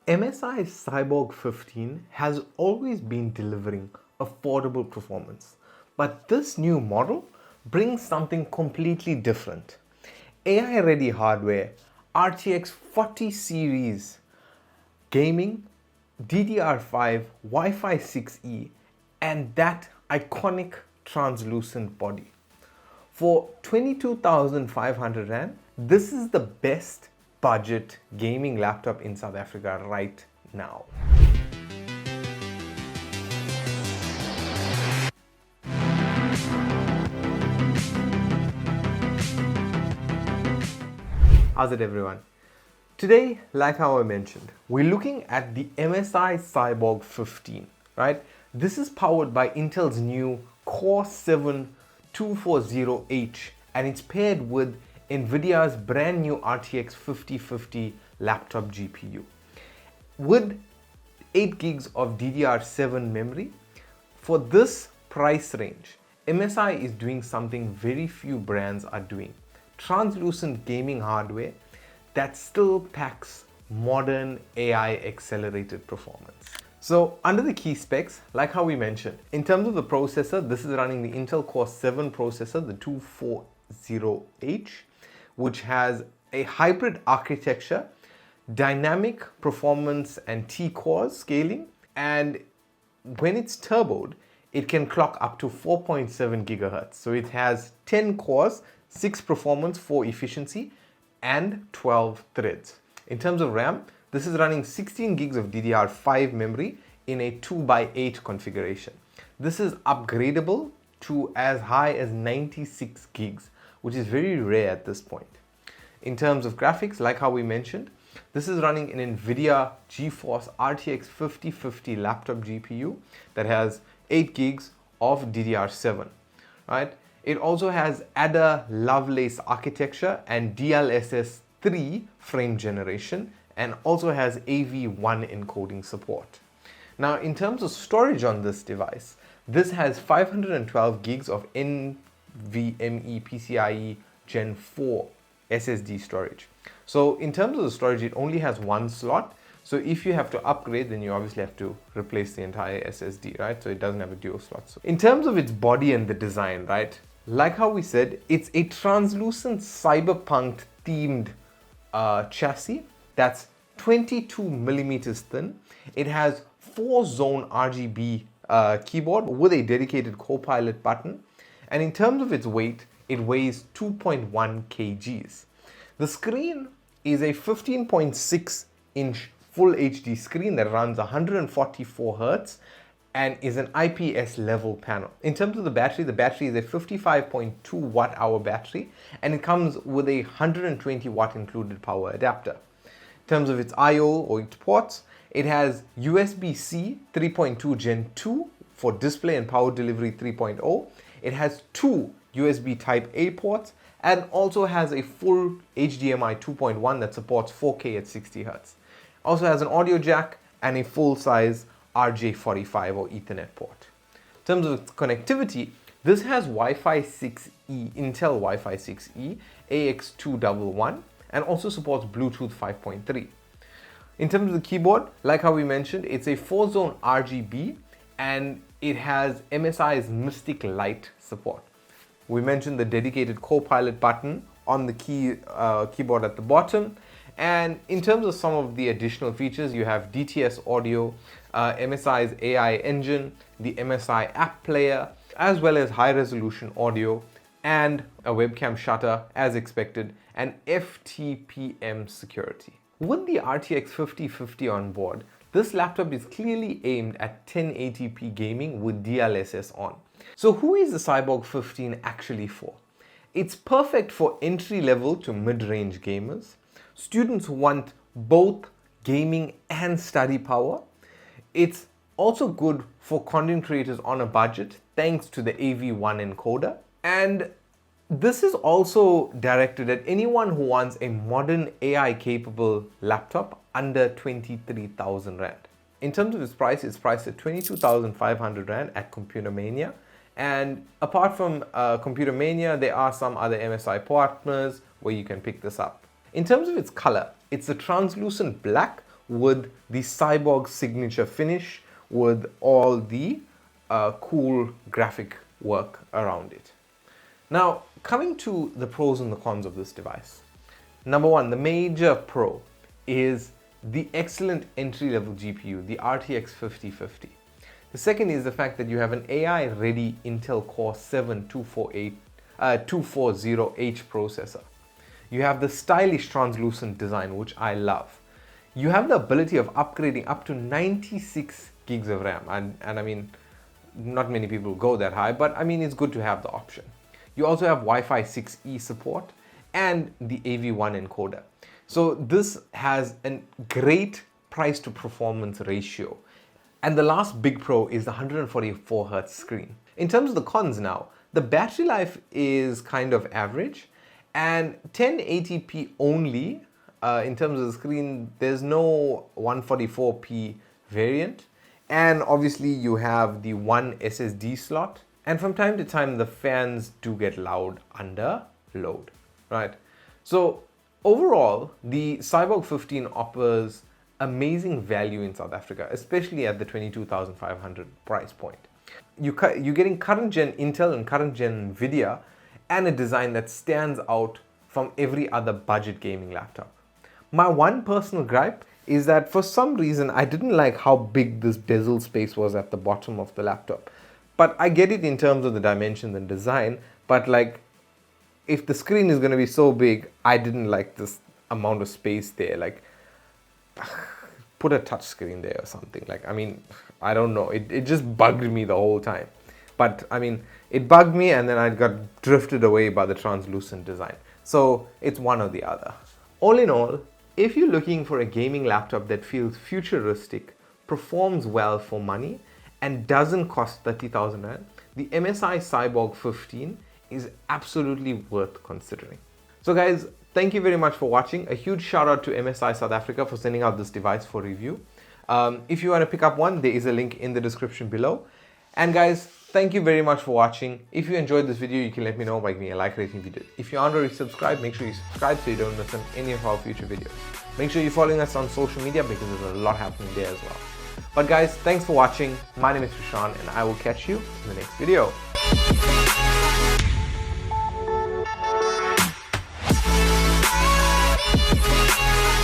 MSI Cyborg 15 has always been delivering affordable performance, but this new model brings something completely different. AI-ready hardware, RTX 40 series, gaming, DDR5, Wi-Fi 6E, and that iconic translucent body. For 22,500 Rand, this is the best budget gaming laptop in South Africa right now. How's it, everyone? Today, like how I mentioned, we're looking at the MSI Cyborg 15, right? This is powered by Intel's new Core 7 240H, and it's paired with NVIDIA's brand new RTX 5050 laptop GPU. With 8 gigs of DDR7 memory, for this price range, MSI is doing something very few brands are doing. Translucent gaming hardware that still packs modern AI accelerated performance. So under the key specs, like how we mentioned, in terms of the processor, this is running the Intel Core 7 processor, the 240H, which has a hybrid architecture, dynamic performance and T-core scaling, and when it's turboed, it can clock up to 4.7 gigahertz. So it has 10 cores, 6 performance, 4 efficiency, and 12 threads. In terms of RAM, this is running 16 gigs of DDR5 memory in a 2x8 configuration. This is upgradable to as high as 96 gigs, which is very rare at this point. In terms of graphics, like how we mentioned, this is running an NVIDIA GeForce RTX 5050 laptop GPU that has 8 gigs of DDR7, right? It also has Ada Lovelace architecture and DLSS 3 frame generation, and also has AV1 encoding support. Now, in terms of storage on this device, this has 512 gigs of NVMe PCIe Gen 4 SSD storage. So in terms of the storage, it only has one slot. So if you have to upgrade, then you obviously have to replace the entire SSD, right? So it doesn't have a dual slot. So in terms of its body and the design, right? Like how we said, it's a translucent Cyberpunk themed chassis that's 22 millimeters thin. It has 4-zone RGB keyboard with a dedicated Copilot button. And in terms of its weight, it weighs 2.1 kgs. The screen is a 15.6 inch full HD screen that runs 144 Hz and is an IPS level panel. In terms of the battery is a 55.2 watt hour battery, and it comes with a 120 watt included power adapter. In terms of its I/O or its ports, it has USB-C 3.2 Gen 2 for display and power delivery 3.0. It has 2 USB Type A ports and also has a full HDMI 2.1 that supports 4K at 60 Hz. Also has an audio jack and a full-size RJ45 or Ethernet port. In terms of its connectivity, this has Wi-Fi 6E, Intel Wi-Fi 6E, AX211, and also supports Bluetooth 5.3. In terms of the keyboard, like how we mentioned, it's a 4-zone RGB and it has MSI's Mystic Light support. We mentioned the dedicated Copilot button on the keyboard at the bottom. And in terms of some of the additional features, you have DTS audio, MSI's AI engine, the MSI app player, as well as high resolution audio and a webcam shutter as expected, and FTPM security. With the RTX 5050 on board, this laptop is clearly aimed at 1080p gaming with DLSS on. So who is the Cyborg 15 actually for? It's perfect for entry-level to mid-range gamers, students who want both gaming and study power. It's also good for content creators on a budget thanks to the AV1 encoder. And this is also directed at anyone who wants a modern AI-capable laptop under 23,000 Rand. In terms of its price, it's priced at 22,500 Rand at Computer Mania. And apart from Computer Mania, there are some other MSI partners where you can pick this up. In terms of its color, it's a translucent black with the Cyborg signature finish with all the cool graphic work around it. Now, coming to the pros and the cons of this device. Number one, the major pro is the excellent entry-level GPU, the RTX 5050. The second is the fact that you have an AI-ready Intel Core 7 240H processor. You have the stylish translucent design, which I love. You have the ability of upgrading up to 96 gigs of RAM, and I mean, not many people go that high, but I mean, it's good to have the option. You also have Wi-Fi 6E support and the AV1 encoder. So this has a great price to performance ratio. And the last big pro is the 144 Hz screen. In terms of the cons now, the battery life is kind of average, and 1080p only. In terms of the screen, there's no 144p variant, and obviously you have the one SSD slot, and from time to time the fans do get loud under load, right? So overall, the Cyborg 15 offers amazing value in South Africa, especially at the 22,500 price point. You're getting current gen Intel and current gen Nvidia, and a design that stands out from every other budget gaming laptop. My one personal gripe is that for some reason I didn't like how big this bezel space was at the bottom of the laptop. But I get it in terms of the dimensions and design, but like, if the screen is going to be so big, I didn't like this amount of space there. Like, put a touch screen there or something. Like, I mean, I don't know. It just bugged me the whole time. But I mean, it bugged me and then I got drifted away by the translucent design. So it's one or the other. All in all, if you're looking for a gaming laptop that feels futuristic, performs well for money, and doesn't cost 30,000 Rand, the MSI Cyborg 15 is absolutely worth considering. So guys, thank you very much for watching. A huge shout out to MSI South Africa for sending out this device for review. If you want to pick up one, there is a link in the description below. And guys, thank you very much for watching. If you enjoyed this video, you can let me know by giving me a like rating video. If you aren't already subscribed, make sure you subscribe so you don't miss any of our future videos. Make sure you're following us on social media because there's a lot happening there as well. But guys, thanks for watching. My name is Prashant and I will catch you in the next video.